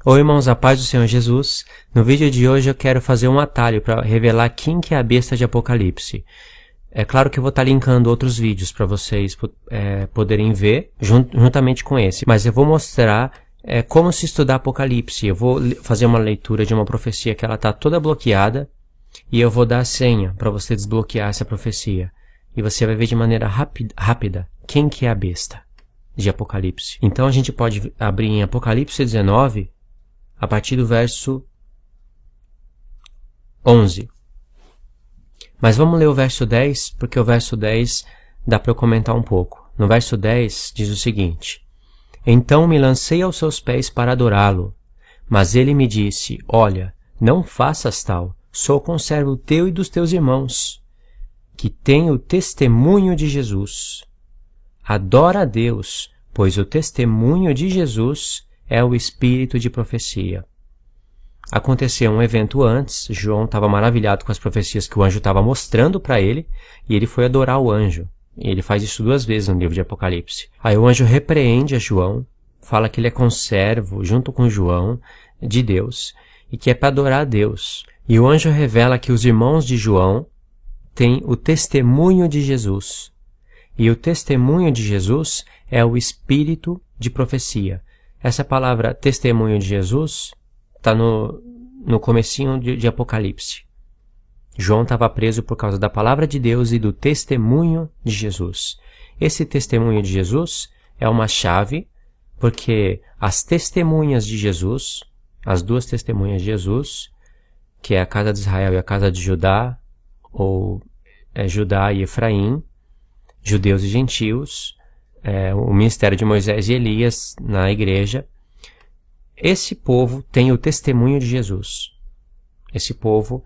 Oi irmãos, a paz do Senhor Jesus. No vídeo de hoje eu quero fazer um atalho para revelar quem que é a besta de Apocalipse. É claro que eu vou estar linkando outros vídeos para vocês poderem ver juntamente com esse, mas eu vou mostrar como se estudar Apocalipse. Eu vou fazer uma leitura de uma profecia que ela está toda bloqueada e eu vou dar a senha para você desbloquear essa profecia. E você vai ver de maneira rápida quem que é a besta de Apocalipse. Então a gente pode abrir em Apocalipse 19, a partir do verso 11. Mas vamos ler o verso 10, porque o verso 10 dá para eu comentar um pouco. No verso 10 diz o seguinte: Então me lancei aos seus pés para adorá-lo. Mas ele me disse: Olha, não faças tal, sou conservo teu e dos teus irmãos, que têm o testemunho de Jesus. Adora a Deus, pois o testemunho de Jesus é o espírito de profecia. Aconteceu um evento antes, João estava maravilhado com as profecias que o anjo estava mostrando para ele, e ele foi adorar o anjo. E ele faz isso 2 vezes no livro de Apocalipse. Aí o anjo repreende a João, fala que ele é conservo, junto com João, de Deus, e que é para adorar a Deus. E o anjo revela que os irmãos de João têm o testemunho de Jesus. E o testemunho de Jesus é o espírito de profecia. Essa palavra testemunho de Jesus está no comecinho de Apocalipse. João estava preso por causa da palavra de Deus e do testemunho de Jesus. Esse testemunho de Jesus é uma chave, porque as testemunhas de Jesus, as 2 testemunhas de Jesus, que é a casa de Israel e a casa de Judá, ou Judá e Efraim, judeus e gentios, o ministério de Moisés e Elias na igreja. Esse povo tem o testemunho de Jesus. Esse povo,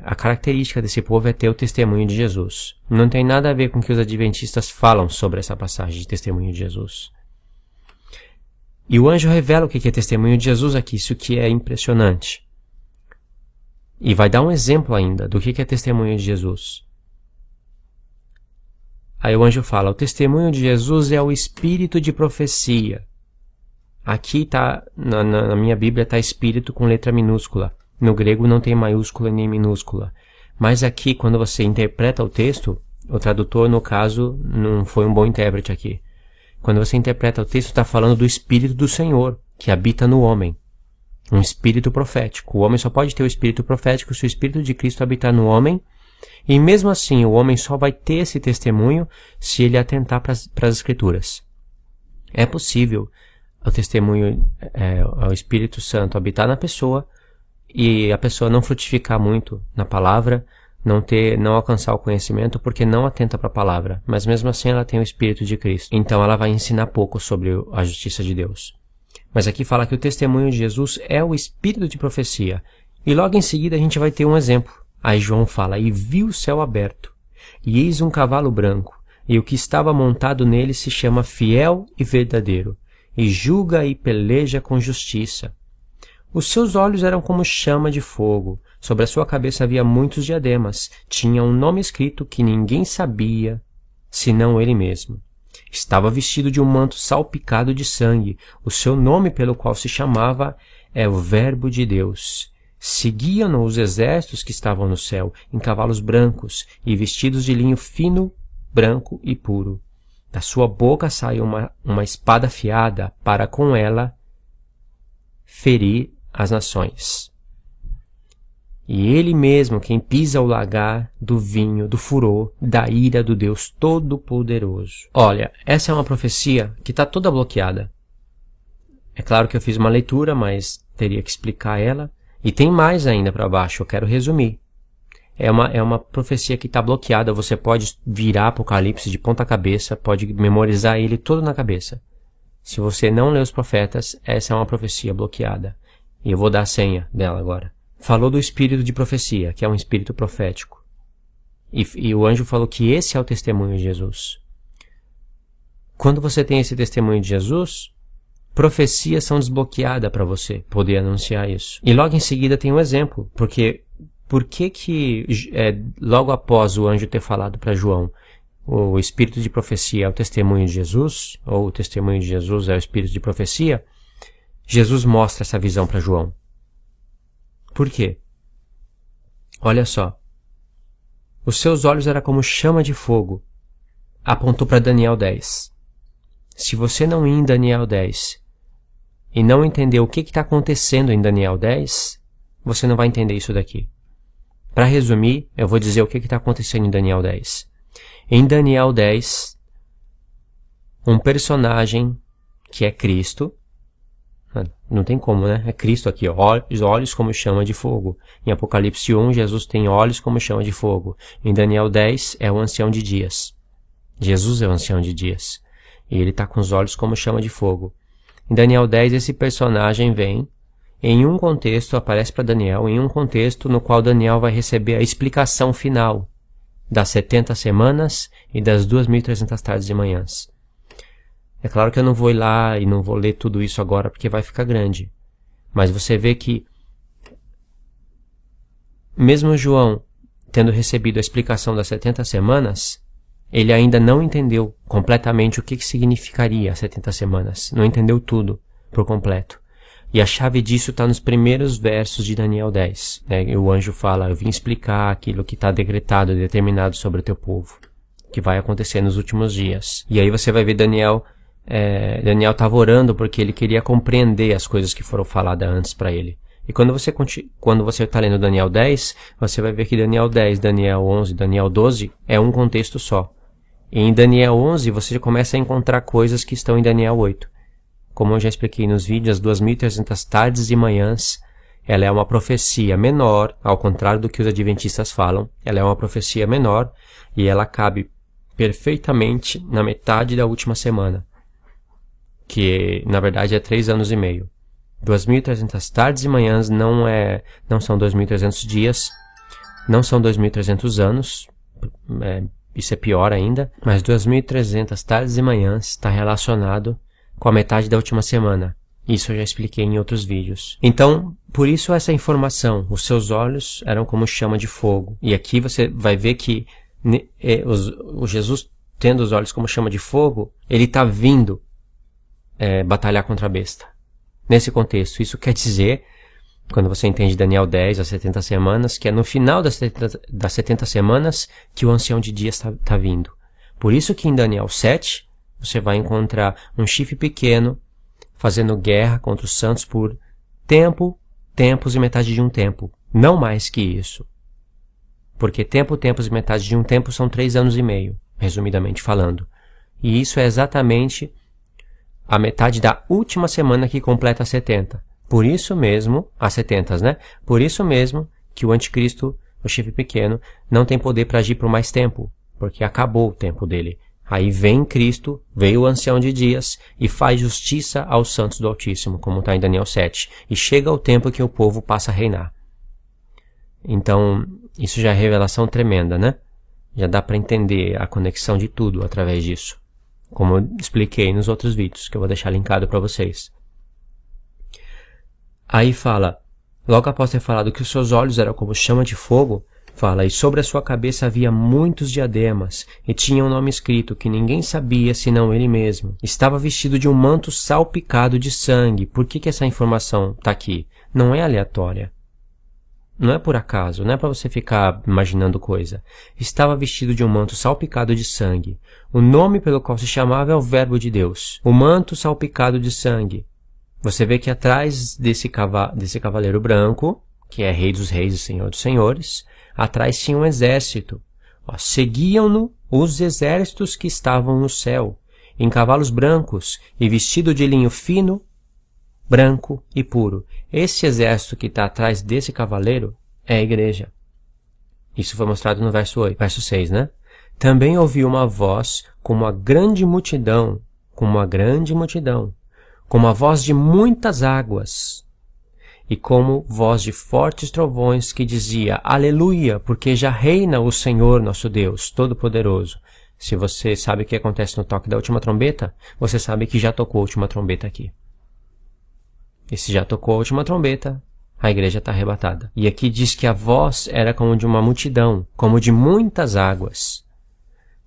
a característica desse povo é ter o testemunho de Jesus. Não tem nada a ver com o que os adventistas falam sobre essa passagem de testemunho de Jesus. E o anjo revela o que é testemunho de Jesus aqui, isso que é impressionante. E vai dar um exemplo ainda do que é testemunho de Jesus. Aí o anjo fala: o testemunho de Jesus é o espírito de profecia. Aqui tá, na minha Bíblia está espírito com letra minúscula. No grego não tem maiúscula nem minúscula. Mas aqui, quando você interpreta o texto, o tradutor, no caso, não foi um bom intérprete aqui. Quando você interpreta o texto, está falando do Espírito do Senhor, que habita no homem. Um espírito profético. O homem só pode ter o espírito profético se o Espírito de Cristo habitar no homem. E mesmo assim, o homem só vai ter esse testemunho se ele atentar para as Escrituras. É possível o testemunho, o Espírito Santo habitar na pessoa e a pessoa não frutificar muito na palavra, não alcançar o conhecimento porque não atenta para a palavra, mas mesmo assim ela tem o Espírito de Cristo. Então ela vai ensinar pouco sobre a justiça de Deus. Mas aqui fala que o testemunho de Jesus é o espírito de profecia. E logo em seguida a gente vai ter um exemplo. Aí João fala: E vi o céu aberto, e eis um cavalo branco, e o que estava montado nele se chama Fiel e Verdadeiro, e julga e peleja com justiça. Os seus olhos eram como chama de fogo, sobre a sua cabeça havia muitos diademas, tinha um nome escrito que ninguém sabia, senão ele mesmo. Estava vestido de um manto salpicado de sangue, o seu nome pelo qual se chamava é o Verbo de Deus. Seguiam-no os exércitos que estavam no céu, em cavalos brancos, e vestidos de linho fino, branco e puro. Da sua boca sai uma espada afiada, para com ela ferir as nações. E ele mesmo quem pisa o lagar do vinho, do furor, da ira do Deus Todo-Poderoso. Olha, essa é uma profecia que está toda bloqueada. É claro que eu fiz uma leitura, mas teria que explicar ela. E tem mais ainda para baixo, eu quero resumir. É uma profecia que está bloqueada, você pode virar Apocalipse de ponta cabeça, pode memorizar ele todo na cabeça. Se você não lê os profetas, essa é uma profecia bloqueada. E eu vou dar a senha dela agora. Falou do espírito de profecia, que é um espírito profético. E o anjo falou que esse é o testemunho de Jesus. Quando você tem esse testemunho de Jesus, profecias são desbloqueadas para você poder anunciar isso. E logo em seguida tem um exemplo, porque por que logo após o anjo ter falado para João, o espírito de profecia é o testemunho de Jesus, ou o testemunho de Jesus é o espírito de profecia, Jesus mostra essa visão para João. Por quê? Olha só. Os seus olhos eram como chama de fogo. Apontou para Daniel 10. Se você não ir em Daniel 10 e não entender o que está acontecendo em Daniel 10, você não vai entender isso daqui. Para resumir, eu vou dizer o que está acontecendo em Daniel 10. Em Daniel 10, um personagem que é Cristo, não tem como, né? É Cristo aqui, ó, olhos como chama de fogo. Em Apocalipse 1, Jesus tem olhos como chama de fogo. Em Daniel 10, é o ancião de dias. Jesus é o ancião de dias. E ele está com os olhos como chama de fogo. Em Daniel 10, esse personagem vem, em um contexto, aparece para Daniel, em um contexto no qual Daniel vai receber a explicação final das 70 semanas e das 2.300 tardes e manhãs. É claro que eu não vou ir lá e não vou ler tudo isso agora porque vai ficar grande. Mas você vê que, mesmo João tendo recebido a explicação das 70 semanas, ele ainda não entendeu completamente o que significaria as 70 semanas. Não entendeu tudo por completo. E a chave disso está nos primeiros versos de Daniel 10. Né? O anjo fala, eu vim explicar aquilo que está decretado e determinado sobre o teu povo, que vai acontecer nos últimos dias. E aí você vai ver Daniel estava orando porque ele queria compreender as coisas que foram faladas antes para ele. E quando você está lendo Daniel 10, você vai ver que Daniel 10, Daniel 11, Daniel 12 é um contexto só. E em Daniel 11 você começa a encontrar coisas que estão em Daniel 8. Como eu já expliquei nos vídeos, as 2.300 tardes e manhãs, ela é uma profecia menor, ao contrário do que os adventistas falam. Ela é uma profecia menor e ela cabe perfeitamente na metade da última semana, que na verdade é 3 anos e meio. 2.300 tardes e manhãs não são 2.300 dias, não são 2.300 anos, isso é pior ainda, mas 2.300 tardes e manhãs está relacionado com a metade da última semana. Isso eu já expliquei em outros vídeos. Então, por isso essa informação, os seus olhos eram como chama de fogo. E aqui você vai ver que o Jesus, tendo os olhos como chama de fogo, ele está vindo batalhar contra a besta. Nesse contexto, isso quer dizer, quando você entende Daniel 10, as 70 semanas, que é no final das 70 semanas que o ancião de dias está vindo. Por isso que em Daniel 7, você vai encontrar um chifre pequeno fazendo guerra contra os santos por tempos e metade de um tempo. Não mais que isso. Porque tempos e metade de um tempo são 3 anos e meio, resumidamente falando. E isso é exatamente a metade da última semana que completa as 70. Por isso mesmo, as 70, né? Por isso mesmo que o anticristo, o chifre pequeno, não tem poder para agir por mais tempo, porque acabou o tempo dele. Aí vem Cristo, veio o ancião de dias e faz justiça aos santos do Altíssimo, como está em Daniel 7. E chega o tempo que o povo passa a reinar. Então, isso já é revelação tremenda, né? Já dá para entender a conexão de tudo através disso, como eu expliquei nos outros vídeos, que eu vou deixar linkado para vocês. Aí fala, logo após ter falado que os seus olhos eram como chama de fogo, fala, e sobre a sua cabeça havia muitos diademas, e tinha um nome escrito que ninguém sabia senão ele mesmo. Estava vestido de um manto salpicado de sangue. Por que essa informação está aqui? Não é aleatória. Não é por acaso, não é para você ficar imaginando coisa. Estava vestido de um manto salpicado de sangue. O nome pelo qual se chamava é o Verbo de Deus. O manto salpicado de sangue. Você vê que atrás desse cavaleiro branco, que é Rei dos Reis e Senhor dos Senhores, atrás tinha um exército. Seguiam-no os exércitos que estavam no céu, em cavalos brancos e vestido de linho fino, branco e puro. Esse exército que está atrás desse cavaleiro é a igreja. Isso foi mostrado no verso 6, né? Também ouvi uma voz como a grande multidão, como a voz de muitas águas, e como voz de fortes trovões que dizia, Aleluia, porque já reina o Senhor nosso Deus, Todo-Poderoso. Se você sabe o que acontece no toque da última trombeta, você sabe que já tocou a última trombeta aqui. E se já tocou a última trombeta, a igreja está arrebatada. E aqui diz que a voz era como de uma multidão, como de muitas águas.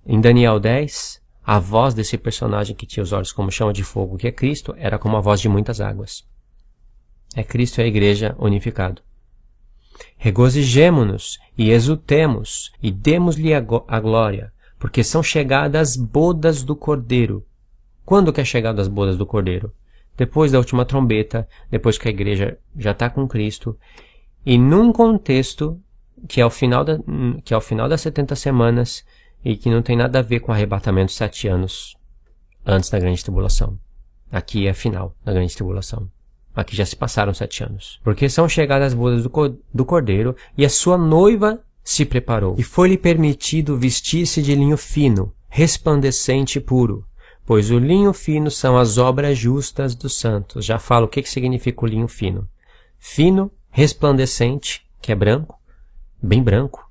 Em Daniel 10, a voz desse personagem que tinha os olhos como chama de fogo, que é Cristo, era como a voz de muitas águas. É Cristo e a Igreja unificado. Regozijemo-nos e exultemos e demos-lhe a glória, porque são chegadas as bodas do Cordeiro. Quando que é chegado as bodas do Cordeiro? Depois da última trombeta, depois que a Igreja já está com Cristo, e num contexto que é o final das 70 semanas e que não tem nada a ver com o arrebatamento de 7 anos antes da grande tribulação. Aqui é final da grande tribulação. Aqui já se passaram 7 anos. Porque são chegadas as bodas do Cordeiro e a sua noiva se preparou. E foi-lhe permitido vestir-se de linho fino, resplandecente e puro, pois o linho fino são as obras justas dos santos. Já falo o que significa o linho fino. Fino, resplandecente, que é branco, bem branco,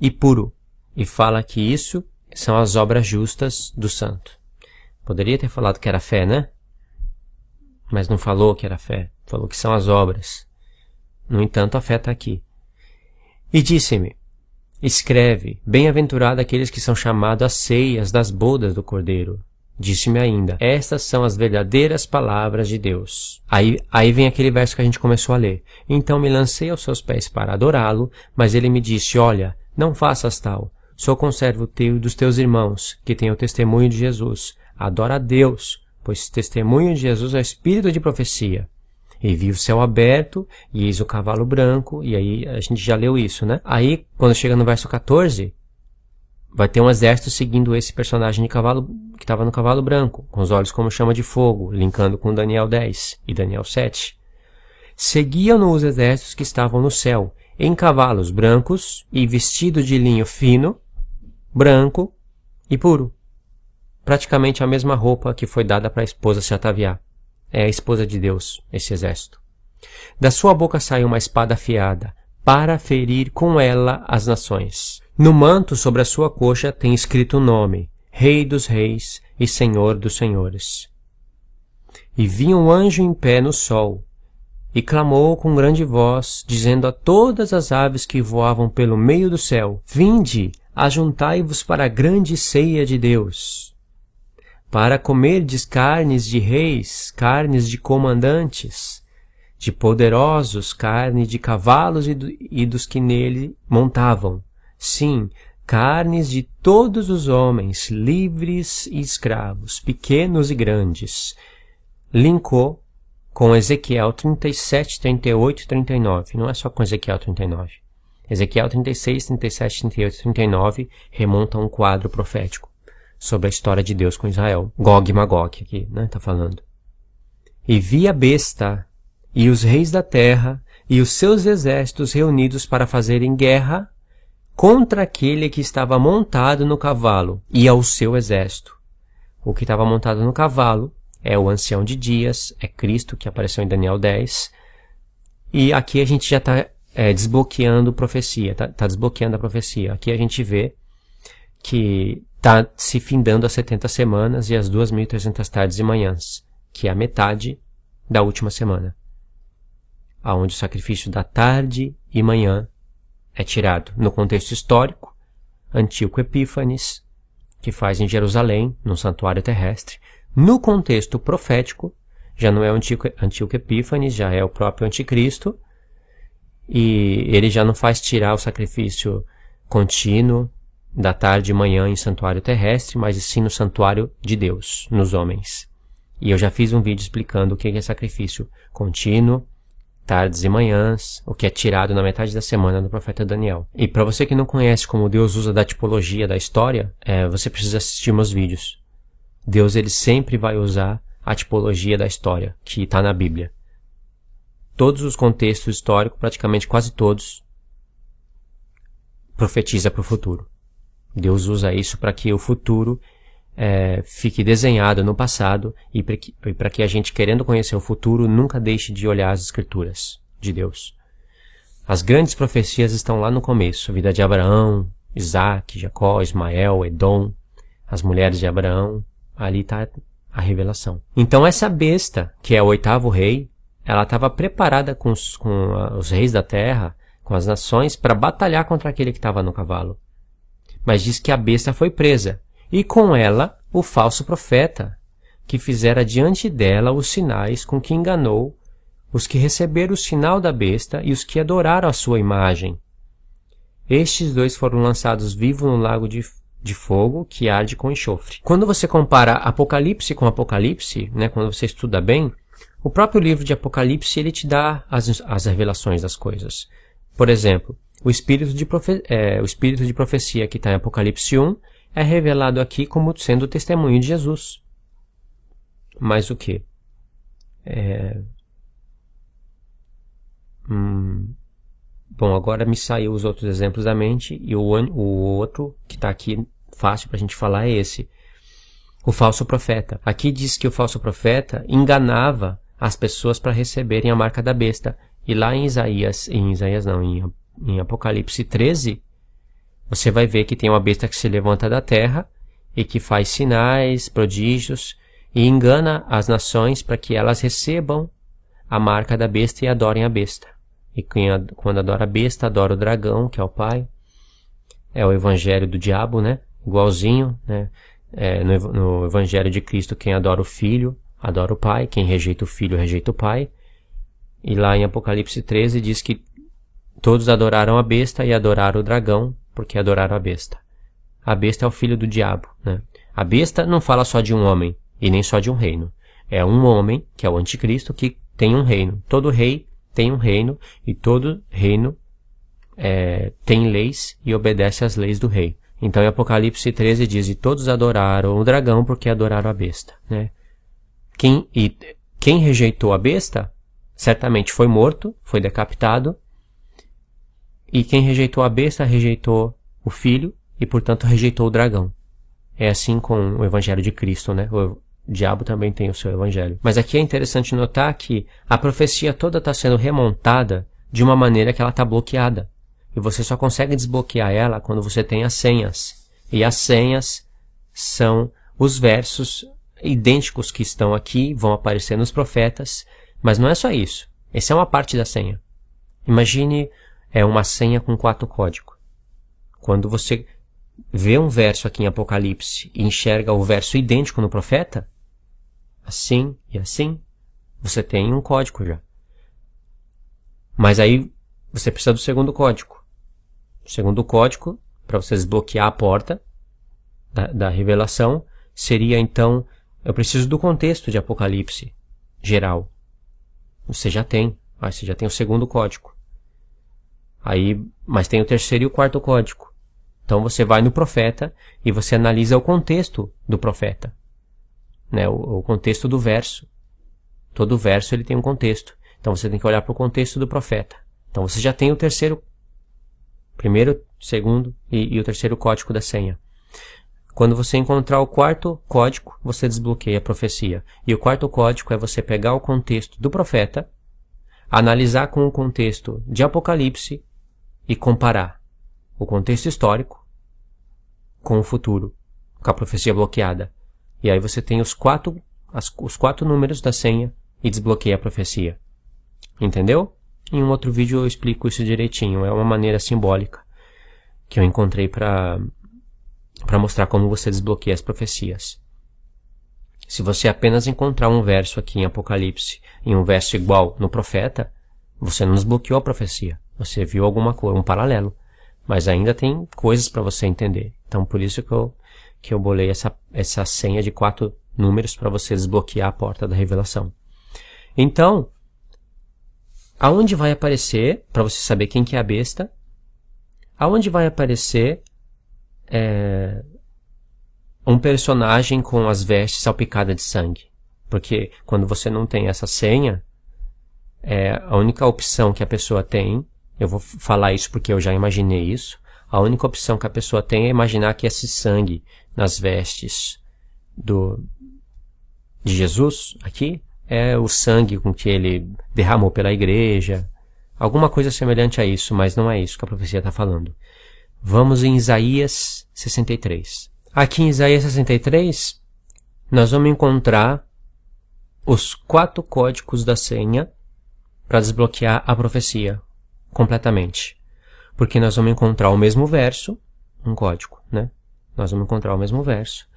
e puro. E fala que isso são as obras justas do santo. Poderia ter falado que era fé, né? Mas não falou que era fé. Falou que são as obras. No entanto, a fé está aqui. E disse-me, escreve, bem-aventurado aqueles que são chamados às ceias das bodas do Cordeiro. Disse-me ainda, estas são as verdadeiras palavras de Deus. Aí vem aquele verso que a gente começou a ler. Então me lancei aos seus pés para adorá-lo, mas ele me disse, olha, não faças tal. Sou conservo teu e dos teus irmãos, que têm o testemunho de Jesus. Adora a Deus, pois testemunho de Jesus é o espírito de profecia. E vi o céu aberto, e eis o cavalo branco, e aí a gente já leu isso, né? Aí, quando chega no verso 14, vai ter um exército seguindo esse personagem de cavalo, que estava no cavalo branco, com os olhos como chama de fogo, linkando com Daniel 10 e Daniel 7. Seguiam-no os exércitos que estavam no céu, em cavalos brancos e vestido de linho fino, branco e puro. Praticamente a mesma roupa que foi dada para a esposa se ataviar. É a esposa de Deus, esse exército. Da sua boca sai uma espada afiada, para ferir com ela as nações. No manto sobre a sua coxa tem escrito o nome, Rei dos Reis e Senhor dos Senhores. E vi um anjo em pé no sol, e clamou com grande voz, dizendo a todas as aves que voavam pelo meio do céu, vinde, ajuntai-vos para a grande ceia de Deus, para comerdes carnes de reis, carnes de comandantes, de poderosos, carne de cavalos e dos que nele montavam. Sim, carnes de todos os homens, livres e escravos, pequenos e grandes. Linkou com Ezequiel 37, 38 e 39. Não é só com Ezequiel 39. Ezequiel 36, 37, 38 e 39 remontam a um quadro profético sobre a história de Deus com Israel. Gog e Magog aqui, né? Tá falando. E vi a besta e os reis da terra e os seus exércitos reunidos para fazerem guerra contra aquele que estava montado no cavalo e ao seu exército. O que estava montado no cavalo é o ancião de dias, é Cristo que apareceu em Daniel 10. E aqui a gente já está desbloqueando profecia, tá desbloqueando a profecia. Aqui a gente vê que está se findando as 70 semanas e as 2.300 tardes e manhãs, que é a metade da última semana, aonde o sacrifício da tarde e manhã é tirado. No contexto histórico, Antíoco Epífanes, que faz em Jerusalém, num santuário terrestre. No contexto profético, já não é Antíoco Epífanes, já é o próprio Anticristo, e ele já não faz tirar o sacrifício contínuo da tarde e manhã em santuário terrestre, mas sim no santuário de Deus, nos homens. E eu já fiz um vídeo explicando o que é sacrifício contínuo, tardes e manhãs, o que é tirado na metade da semana do profeta Daniel. E para você que não conhece como Deus usa da tipologia da história, você precisa assistir meus vídeos. Deus ele sempre vai usar a tipologia da história, que está na Bíblia. Todos os contextos históricos, praticamente quase todos, profetiza para o futuro. Deus usa isso para que o futuro fique desenhado no passado e para que a gente, querendo conhecer o futuro, nunca deixe de olhar as escrituras de Deus. As grandes profecias estão lá no começo, a vida de Abraão, Isaac, Jacó, Ismael, Edom, as mulheres de Abraão, ali está a revelação. Então essa besta, que é o 8º rei, ela estava preparada com os reis da terra, com as nações, para batalhar contra aquele que estava no cavalo. Mas diz que a besta foi presa, e com ela o falso profeta, que fizera diante dela os sinais com que enganou os que receberam o sinal da besta e os que adoraram a sua imagem. Estes dois foram lançados vivos no lago de fogo que arde com enxofre. Quando você compara Apocalipse com Apocalipse, né, quando você estuda bem, o próprio livro de Apocalipse ele te dá as revelações das coisas. Por exemplo, o espírito de profecia que está em Apocalipse 1 é revelado aqui como sendo o testemunho de Jesus. Mas o quê? Bom, agora me saiu os outros exemplos da mente e o outro que está aqui fácil para a gente falar é esse. O falso profeta. Aqui diz que o falso profeta enganava as pessoas para receberem a marca da besta. E lá em em Apocalipse 13, você vai ver que tem uma besta que se levanta da terra e que faz sinais, prodígios e engana as nações para que elas recebam a marca da besta e adorem a besta. E quando adora a besta, adora o dragão, que é o pai. É o evangelho do diabo, né? Igualzinho, né? No evangelho de Cristo, quem adora o filho, adora o pai. Quem rejeita o filho, rejeita o pai. E lá em Apocalipse 13 diz que todos adoraram a besta e adoraram o dragão, porque adoraram a besta. A besta é o filho do diabo, né? A besta não fala só de um homem, e nem só de um reino. É um homem, que é o anticristo, que tem um reino. Todo rei tem um reino, e todo reino tem leis e obedece às leis do rei. Então em Apocalipse 13 diz, e todos adoraram o dragão porque adoraram a besta, né? Quem rejeitou a besta, certamente foi morto, foi decapitado, e quem rejeitou a besta rejeitou o filho, e portanto rejeitou o dragão. É assim com o evangelho de Cristo, né? O diabo também tem o seu evangelho. Mas aqui é interessante notar que a profecia toda está sendo remontada de uma maneira que ela está bloqueada. E você só consegue desbloquear ela quando você tem as senhas. E as senhas são os versos idênticos que estão aqui, vão aparecer nos profetas, mas não é só isso. Essa é uma parte da senha. Imagine uma senha com 4 códigos. Quando você vê um verso aqui em Apocalipse e enxerga o verso idêntico no profeta, assim e assim, você tem um código já. Mas aí você precisa do segundo código. O segundo código, para você desbloquear a porta da revelação, seria então, eu preciso do contexto de Apocalipse geral. Você já tem. Você já tem o segundo código. Mas tem o terceiro e o quarto código. Então você vai no profeta e você analisa o contexto do profeta, né? O contexto do verso. Todo verso ele tem um contexto. Então você tem que olhar para o contexto do profeta. Então você já tem o primeiro, segundo e o terceiro código da senha. Quando você encontrar o quarto código, você desbloqueia a profecia. E o quarto código é você pegar o contexto do profeta, analisar com o contexto de Apocalipse e comparar o contexto histórico com o futuro, com a profecia bloqueada. E aí você tem os quatro números da senha e desbloqueia a profecia. Entendeu? Em um outro vídeo eu explico isso direitinho. É uma maneira simbólica que eu encontrei para mostrar como você desbloqueia as profecias. Se você apenas encontrar um verso aqui em Apocalipse e um verso igual no profeta, você não desbloqueou a profecia. Você viu alguma coisa, um paralelo. Mas ainda tem coisas para você entender. Então por isso que eu bolei essa senha de 4 números para você desbloquear a porta da revelação. Então, aonde vai aparecer, para você saber quem que é a besta, aonde vai aparecer um personagem com as vestes salpicadas de sangue? Porque quando você não tem essa senha, a única opção que a pessoa tem, eu vou falar isso porque eu já imaginei isso, a única opção que a pessoa tem é imaginar que esse sangue nas vestes de Jesus, aqui, é o sangue com que ele derramou pela igreja, alguma coisa semelhante a isso, mas não é isso que a profecia está falando. Vamos em Isaías 63. Aqui em Isaías 63, nós vamos encontrar os 4 códigos da senha para desbloquear a profecia completamente. Porque nós vamos encontrar o mesmo verso, um código, né? Nós vamos encontrar o mesmo verso.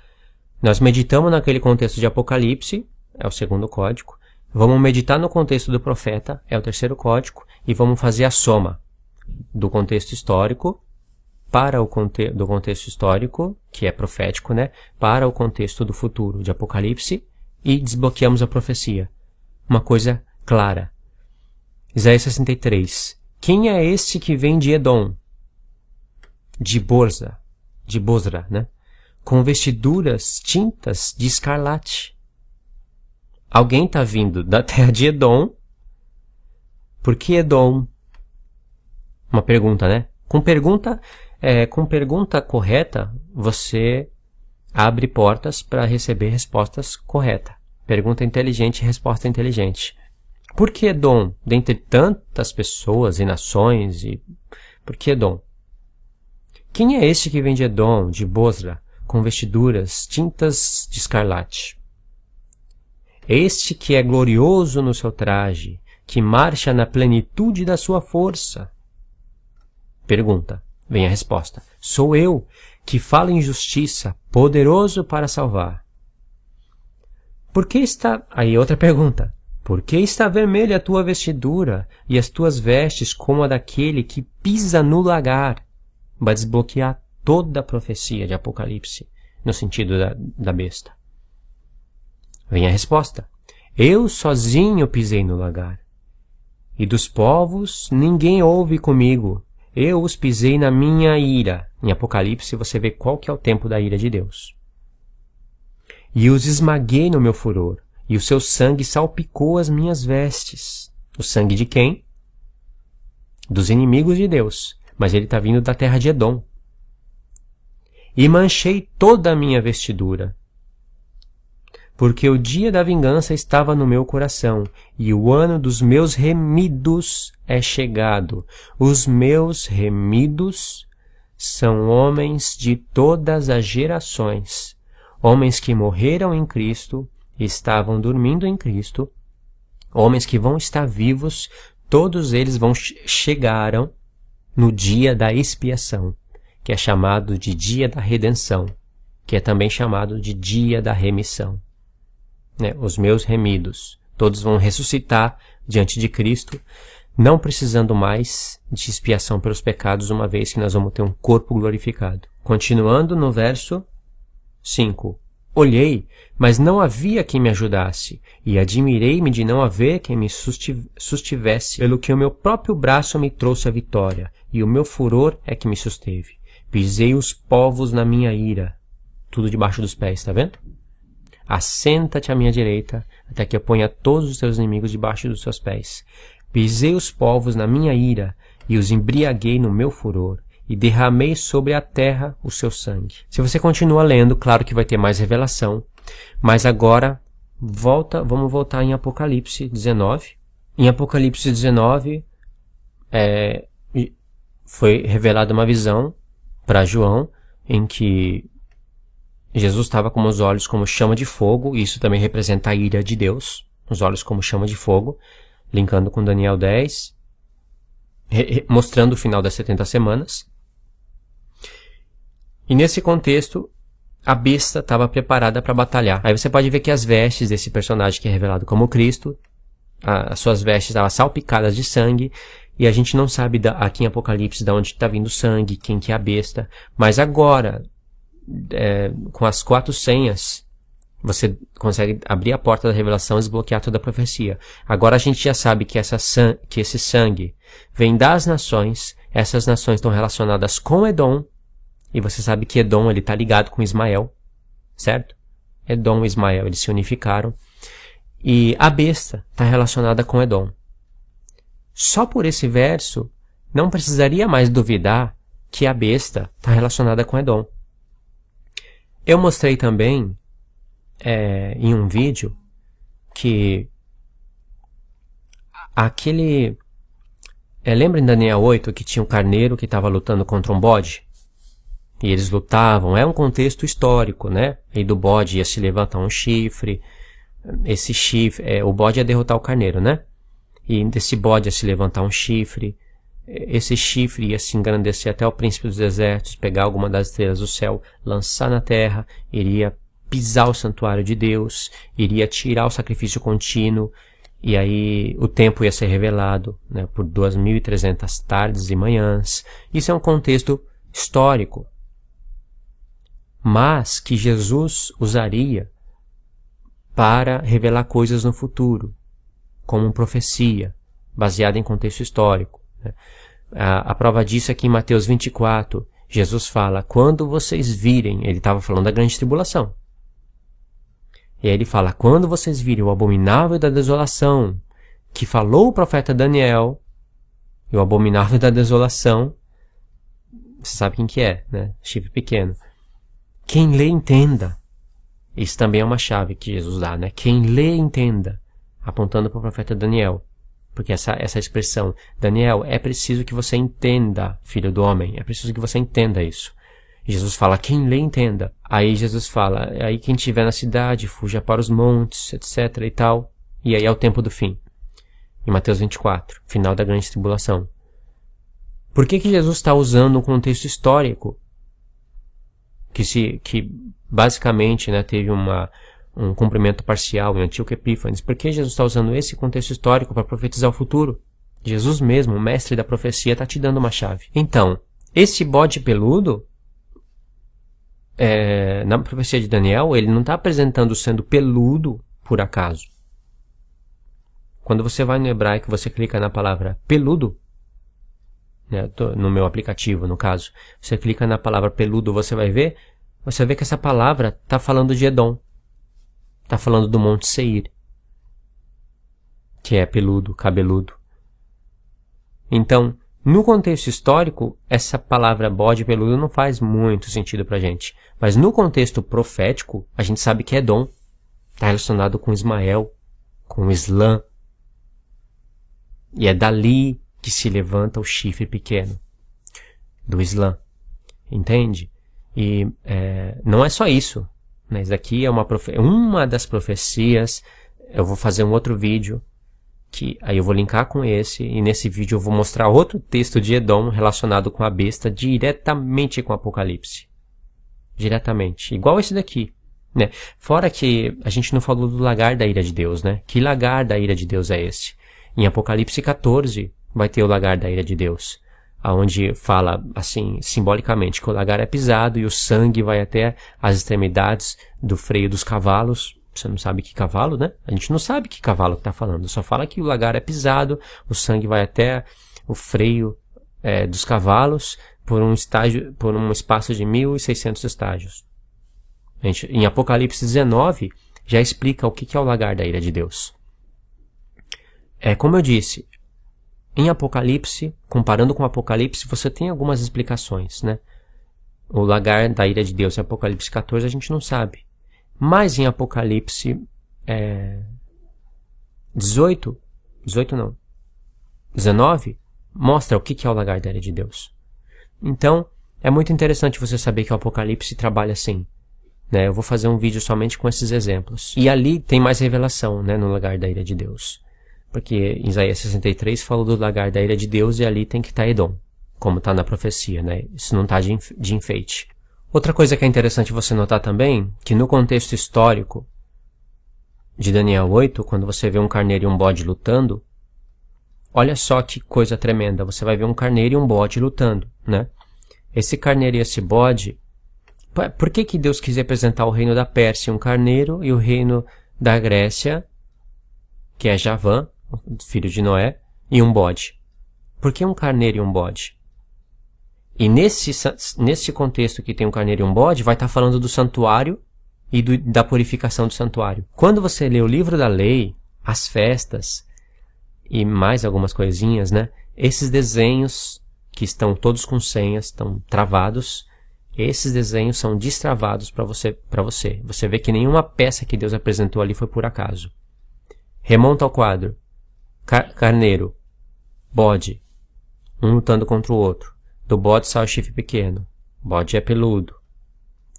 Nós meditamos naquele contexto de Apocalipse, é o segundo código. Vamos meditar no contexto do profeta, é o terceiro código, e vamos fazer a soma do contexto histórico para o do contexto histórico, que é profético, né, para o contexto do futuro, de Apocalipse, e desbloqueamos a profecia. Uma coisa clara. Isaías 63. Quem é este que vem de Edom? De Bozra, né? Com vestiduras tintas de escarlate. Alguém está vindo da terra de Edom. Por que Edom? Uma pergunta, né? Com pergunta correta, você abre portas para receber respostas corretas. Pergunta inteligente, resposta inteligente. Por que Edom? Dentre tantas pessoas e nações, por que Edom? Quem é este que vem de Edom, de Bozra, com vestiduras tintas de escarlate? Este que é glorioso no seu traje, que marcha na plenitude da sua força. Pergunta. Vem a resposta. Sou eu, que falo em justiça, poderoso para salvar. Por que está... Aí outra pergunta. Por que está vermelha a tua vestidura e as tuas vestes como a daquele que pisa no lagar? Vai desbloquear toda a profecia de Apocalipse, no sentido da besta. Vem a resposta. Eu sozinho pisei no lagar. E dos povos ninguém ouve comigo. Eu os pisei na minha ira. Em Apocalipse você vê qual que é o tempo da ira de Deus. E os esmaguei no meu furor, e o seu sangue salpicou as minhas vestes. O sangue de quem? Dos inimigos de Deus, mas ele está vindo da terra de Edom. E manchei toda a minha vestidura, porque o dia da vingança estava no meu coração, e o ano dos meus remidos é chegado. Os meus remidos são homens de todas as gerações, homens que morreram em Cristo, estavam dormindo em Cristo, homens que vão estar vivos, todos eles chegaram no dia da expiação, que é chamado de dia da redenção, que é também chamado de dia da remissão. Os meus remidos, todos vão ressuscitar diante de Cristo, não precisando mais de expiação pelos pecados, uma vez que nós vamos ter um corpo glorificado. Continuando no verso 5. Olhei, mas não havia quem me ajudasse, e admirei-me de não haver quem me sustivesse, pelo que o meu próprio braço me trouxe a vitória, e o meu furor é que me susteve. Pisei os povos na minha ira. Tudo debaixo dos pés, tá vendo? Assenta-te à minha direita, até que eu ponha todos os teus inimigos debaixo dos seus pés. Pisei os povos na minha ira, e os embriaguei no meu furor, e derramei sobre a terra o seu sangue. Se você continua lendo, claro que vai ter mais revelação, mas agora vamos voltar em Apocalipse 19. Em Apocalipse 19 foi revelada uma visão para João, em que Jesus estava com os olhos como chama de fogo, e isso também representa a ira de Deus, os olhos como chama de fogo, linkando com Daniel 10, mostrando o final das 70 semanas. E nesse contexto, a besta estava preparada para batalhar. Aí você pode ver que as vestes desse personagem que é revelado como Cristo, as suas vestes estavam salpicadas de sangue, e a gente não sabe aqui em Apocalipse de onde está vindo o sangue, quem que é a besta, mas agora, com as 4 senhas, você consegue abrir a porta da revelação e desbloquear toda a profecia. Agora a gente já sabe que esse sangue vem das nações, essas nações estão relacionadas com Edom, e você sabe que Edom está ligado com Ismael, certo? Edom e Ismael, eles se unificaram, e a besta está relacionada com Edom. Só por esse verso, não precisaria mais duvidar que a besta está relacionada com Edom. Eu mostrei também em um vídeo que lembra em Daniel 8 que tinha um carneiro que estava lutando contra um bode? E eles lutavam, é um contexto histórico, né? E do bode ia se levantar um chifre, esse chifre, o bode ia derrotar o carneiro, né? E desse bode ia se levantar um chifre, esse chifre ia se engrandecer até o príncipe dos exércitos, pegar alguma das estrelas do céu, lançar na terra, iria pisar o santuário de Deus, iria tirar o sacrifício contínuo, E aí o tempo ia ser revelado, né, por 2.300 tardes e manhãs. Isso é um contexto histórico, mas que Jesus usaria para revelar coisas no futuro, como profecia, baseada em contexto histórico. A prova disso é que em Mateus 24, Jesus fala, quando vocês virem, ele estava falando da grande tribulação. E aí ele fala, quando vocês virem o abominável da desolação, que falou o profeta Daniel, e o abominável da desolação, você sabe quem que é, né? Chifre pequeno. Quem lê, entenda. Isso também é uma chave que Jesus dá, né? Quem lê, entenda. Apontando para o profeta Daniel. Porque essa expressão, Daniel, é preciso que você entenda, filho do homem. É preciso que você entenda isso. Jesus fala, quem lê, entenda. Aí Jesus fala, aí quem estiver na cidade, fuja para os montes, etc. e tal. E aí é o tempo do fim. Em Mateus 24, final da grande tribulação. Por que Jesus está usando um contexto histórico? Que basicamente, né, teve um cumprimento parcial em Antíoco Epífanes. Por que Jesus está usando esse contexto histórico para profetizar o futuro? Jesus mesmo, o mestre da profecia, está te dando uma chave. Então, esse bode peludo, na profecia de Daniel, ele não está apresentando sendo peludo por acaso. Quando você vai no hebraico, você clica na palavra peludo, né, no meu aplicativo, no caso, você clica na palavra peludo, você vê que essa palavra está falando de Edom. Está falando do Monte Seir, que é peludo, cabeludo. Então, no contexto histórico, essa palavra bode peludo não faz muito sentido para a gente. Mas no contexto profético, a gente sabe que Edom está relacionado com Ismael, com o Islã. E é dali que se levanta o chifre pequeno do Islã. Entende? E não é só isso. Isso daqui é uma das profecias. Eu vou fazer um outro vídeo, que aí eu vou linkar com esse, e nesse vídeo eu vou mostrar outro texto de Edom relacionado com a besta, diretamente com o Apocalipse. Diretamente. Igual esse daqui. Né? Fora que a gente não falou do lagar da ira de Deus, né? Que lagar da ira de Deus é esse? Em Apocalipse 14 vai ter o lagar da ira de Deus, aonde fala, assim, simbolicamente, que o lagar é pisado e o sangue vai até as extremidades do freio dos cavalos. Você não sabe que cavalo, né? A gente não sabe que cavalo que está falando. Só fala que o lagar é pisado, o sangue vai até o freio dos cavalos por um espaço de 1.600 estágios. Em Apocalipse 19 já explica o que é o lagar da ira de Deus. Como eu disse, em Apocalipse, comparando com Apocalipse, você tem algumas explicações, né? O lagar da ira de Deus em Apocalipse 14 a gente não sabe. Mas em Apocalipse 19 mostra o que é o lagar da ira de Deus. Então, é muito interessante você saber que o Apocalipse trabalha assim. Né? Eu vou fazer um vídeo somente com esses exemplos. E ali tem mais revelação, né, no lagar da ira de Deus. Porque em Isaías 63 falou do lagar da ira de Deus e ali tem que estar Edom, como está na profecia, né? Isso não está de enfeite. Outra coisa que é interessante você notar também, que no contexto histórico de Daniel 8, quando você vê um carneiro e um bode lutando, olha só que coisa tremenda, você vai ver um carneiro e um bode lutando, né? Esse carneiro e esse bode, por que Deus quis representar o reino da Pérsia, um carneiro, e o reino da Grécia, que é Javã, filho de Noé, e um bode? Por que um carneiro e um bode? E nesse contexto que tem um carneiro e um bode, vai estar falando do santuário e da purificação do santuário. Quando você lê o livro da lei, as festas e mais algumas coisinhas, né? Esses desenhos que estão todos com senhas, estão travados, esses desenhos são destravados para você. Você vê que nenhuma peça que Deus apresentou ali foi por acaso. Remonta ao quadro. Carneiro, bode, um lutando contra o outro. Do bode sai o chifre pequeno. Bode é peludo.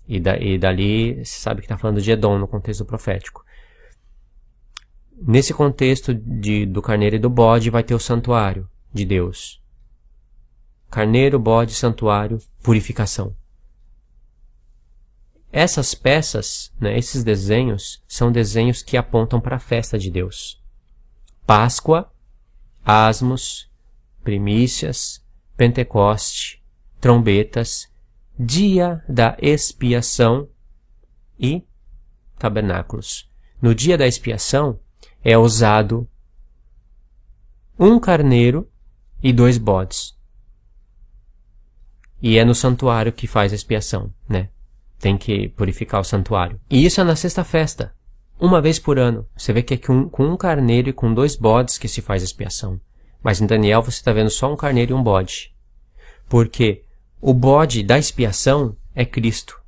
E dali, você sabe que está falando de Edom no contexto profético. Nesse contexto do carneiro e do bode vai ter o santuário de Deus. Carneiro, bode, santuário, purificação. Essas peças, né, esses desenhos, são desenhos que apontam para a festa de Deus. Páscoa, asmos, primícias, Pentecoste, trombetas, dia da expiação e tabernáculos. No dia da expiação é usado um carneiro e 2 bodes. E é no santuário que faz a expiação, né? Tem que purificar o santuário. E isso é na sexta festa, uma vez por ano. Você vê que é com um carneiro e com 2 bodes que se faz a expiação. Mas em Daniel você está vendo só um carneiro e um bode. Porque o bode da expiação é Cristo.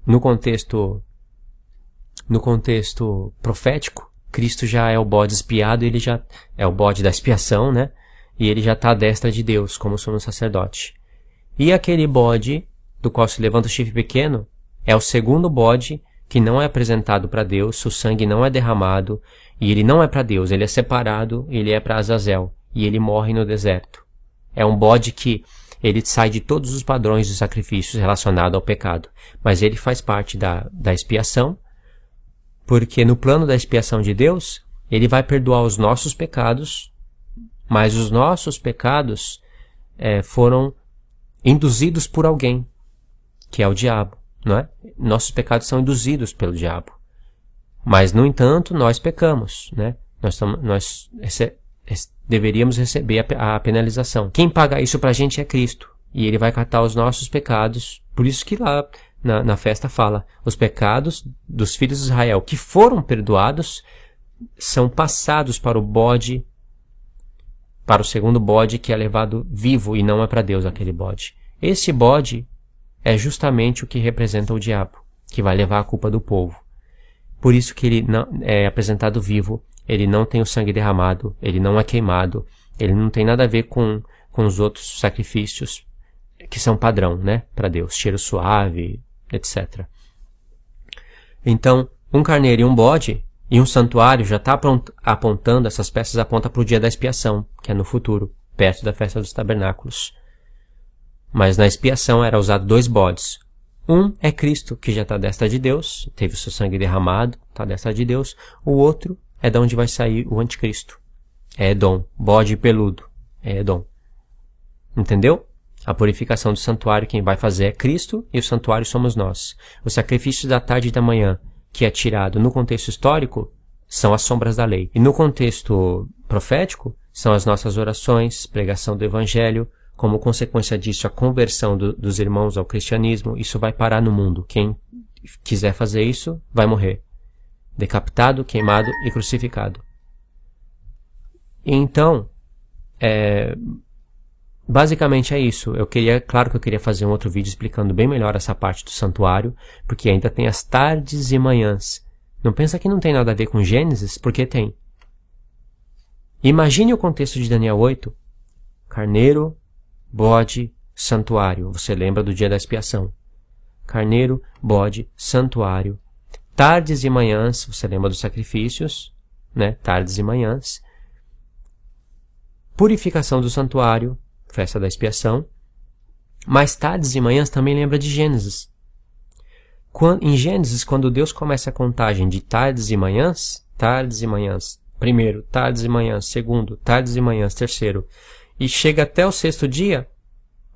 No contexto profético, Cristo já é o bode expiado, ele já é o bode da expiação, né? E ele já está à destra de Deus, como sumo sacerdote. E aquele bode, do qual se levanta o chifre pequeno, é o segundo bode que não é apresentado para Deus, o sangue não é derramado, e ele não é para Deus, ele é separado, ele é para Azazel, e ele morre no deserto. É um bode que ele sai de todos os padrões de sacrifícios relacionados ao pecado, mas ele faz parte da expiação, porque no plano da expiação de Deus, ele vai perdoar os nossos pecados, mas os nossos pecados foram induzidos por alguém, que é o diabo, não é? Nossos pecados são induzidos pelo diabo. Mas, no entanto, nós pecamos, né? Nós deveríamos receber a penalização. Quem paga isso pra gente é Cristo. E ele vai catar os nossos pecados. Por isso que lá na festa fala, os pecados dos filhos de Israel que foram perdoados são passados para o bode, para o segundo bode que é levado vivo e não é para Deus aquele bode. Esse bode é justamente o que representa o diabo, que vai levar a culpa do povo. Por isso que ele não é apresentado vivo, ele não tem o sangue derramado, ele não é queimado, ele não tem nada a ver com os outros sacrifícios que são padrão, né, para Deus, cheiro suave, etc. Então, um carneiro e um bode e um santuário já está apontando, essas peças apontam para o dia da expiação, que é no futuro, perto da festa dos tabernáculos. Mas na expiação era usado 2 bodes. Um é Cristo, que já está à destra de Deus, teve o seu sangue derramado, está à destra de Deus. O outro é de onde vai sair o anticristo. É Edom, bode peludo. É Edom. Entendeu? A purificação do santuário quem vai fazer é Cristo e o santuário somos nós. O sacrifício da tarde e da manhã, que é tirado no contexto histórico, são as sombras da lei. E no contexto profético, são as nossas orações, pregação do evangelho. Como consequência disso, a conversão dos irmãos ao cristianismo, isso vai parar no mundo. Quem quiser fazer isso, vai morrer. Decapitado, queimado e crucificado. Então, basicamente é isso. Claro que eu queria fazer um outro vídeo explicando bem melhor essa parte do santuário, porque ainda tem as tardes e manhãs. Não pensa que não tem nada a ver com Gênesis, porque tem. Imagine o contexto de Daniel 8. Carneiro, bode, santuário. Você lembra do dia da expiação. Carneiro, bode, santuário. Tardes e manhãs, você lembra dos sacrifícios, né? Tardes e manhãs. Purificação do santuário, festa da expiação. Mas tardes e manhãs também lembra de Gênesis. Em Gênesis, quando Deus começa a contagem de tardes e manhãs, primeiro, tardes e manhãs, segundo, tardes e manhãs, terceiro, e chega até o 6º dia,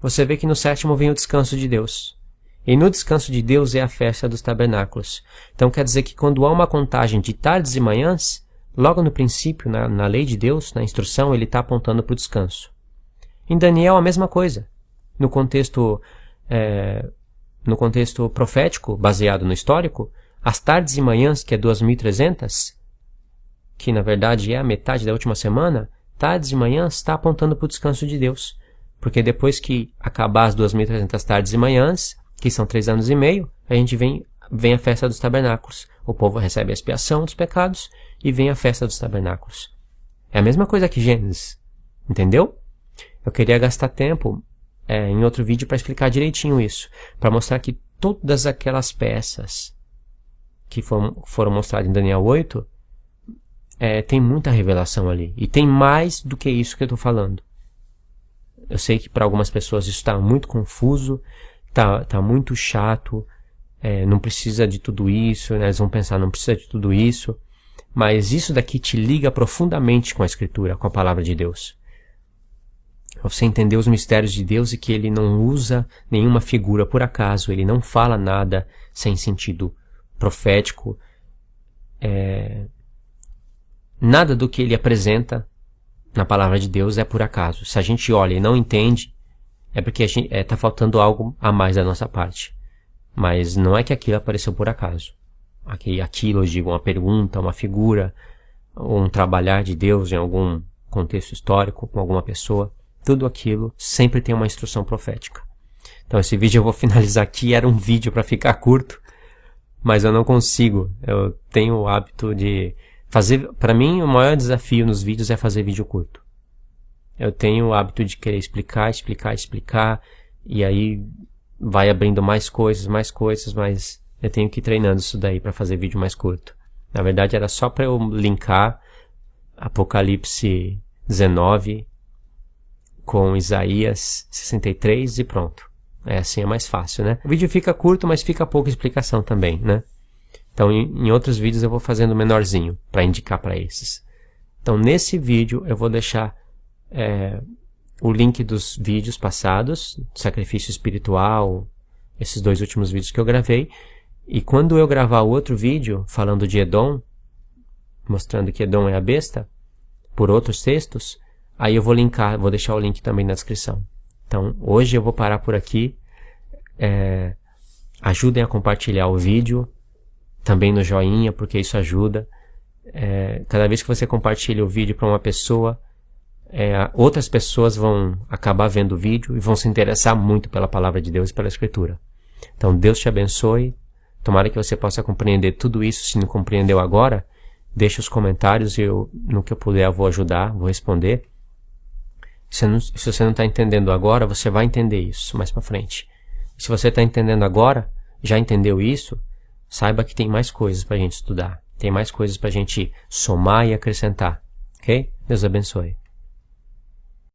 você vê que no 7º vem o descanso de Deus. E no descanso de Deus é a festa dos tabernáculos. Então quer dizer que quando há uma contagem de tardes e manhãs, logo no princípio, na lei de Deus, na instrução, ele está apontando para o descanso. Em Daniel a mesma coisa. No contexto profético, baseado no histórico, as tardes e manhãs, que é 2.300, que na verdade é a metade da última semana, tardes e manhãs está apontando para o descanso de Deus. Porque depois que acabar as 2.300 tardes e manhãs, que são 3 anos e meio, a gente vem a festa dos tabernáculos. O povo recebe a expiação dos pecados e vem a festa dos tabernáculos. É a mesma coisa que Gênesis. Entendeu? Eu queria gastar tempo em outro vídeo para explicar direitinho isso. Para mostrar que todas aquelas peças que foram mostradas em Daniel 8, tem muita revelação ali. E tem mais do que isso que eu estou falando. Eu sei que para algumas pessoas isso está muito confuso, tá muito chato, não precisa de tudo isso, né? Eles vão pensar, não precisa de tudo isso. mas isso daqui te liga profundamente com a Escritura, com a Palavra de Deus. Você entender os mistérios de Deus e que Ele não usa nenhuma figura por acaso, Ele não fala nada sem sentido profético. Nada do que Ele apresenta na Palavra de Deus é por acaso. Se a gente olha e não entende, é porque está faltando algo a mais da nossa parte. Mas não é que aquilo apareceu por acaso. Aquilo, eu digo, uma pergunta, uma figura, um trabalhar de Deus em algum contexto histórico, com alguma pessoa, tudo aquilo sempre tem uma instrução profética. Então esse vídeo eu vou finalizar aqui, era um vídeo para ficar curto, mas eu não consigo. Eu tenho o hábito de fazer, para mim o maior desafio nos vídeos é fazer vídeo curto. Eu tenho o hábito de querer explicar, e aí vai abrindo mais coisas, mas eu tenho que ir treinando isso daí para fazer vídeo mais curto. Na verdade era só para eu linkar Apocalipse 19 com Isaías 63 e pronto. Assim é mais fácil, né? O vídeo fica curto, mas fica pouca explicação também, né? Então em outros vídeos eu vou fazendo menorzinho para indicar para esses. Então nesse vídeo eu vou deixar o link dos vídeos passados, sacrifício espiritual, esses 2 últimos vídeos que eu gravei. E quando eu gravar outro vídeo falando de Edom, mostrando que Edom é a besta, por outros textos, aí eu vou linkar, vou deixar o link também na descrição. Então hoje eu vou parar por aqui. Ajudem a compartilhar o vídeo, também no joinha, porque isso ajuda. Cada vez que você compartilha o vídeo para uma pessoa, outras pessoas vão acabar vendo o vídeo e vão se interessar muito pela Palavra de Deus e pela Escritura. Então Deus te abençoe. Tomara que você possa compreender tudo isso. Se não compreendeu agora, deixe os comentários e no que eu puder eu vou ajudar, vou responder. Se você não está entendendo agora, você vai entender isso mais para frente. Se você está entendendo agora, já entendeu isso, saiba que tem mais coisas para a gente estudar. Tem mais coisas para a gente somar e acrescentar. Ok? Deus abençoe.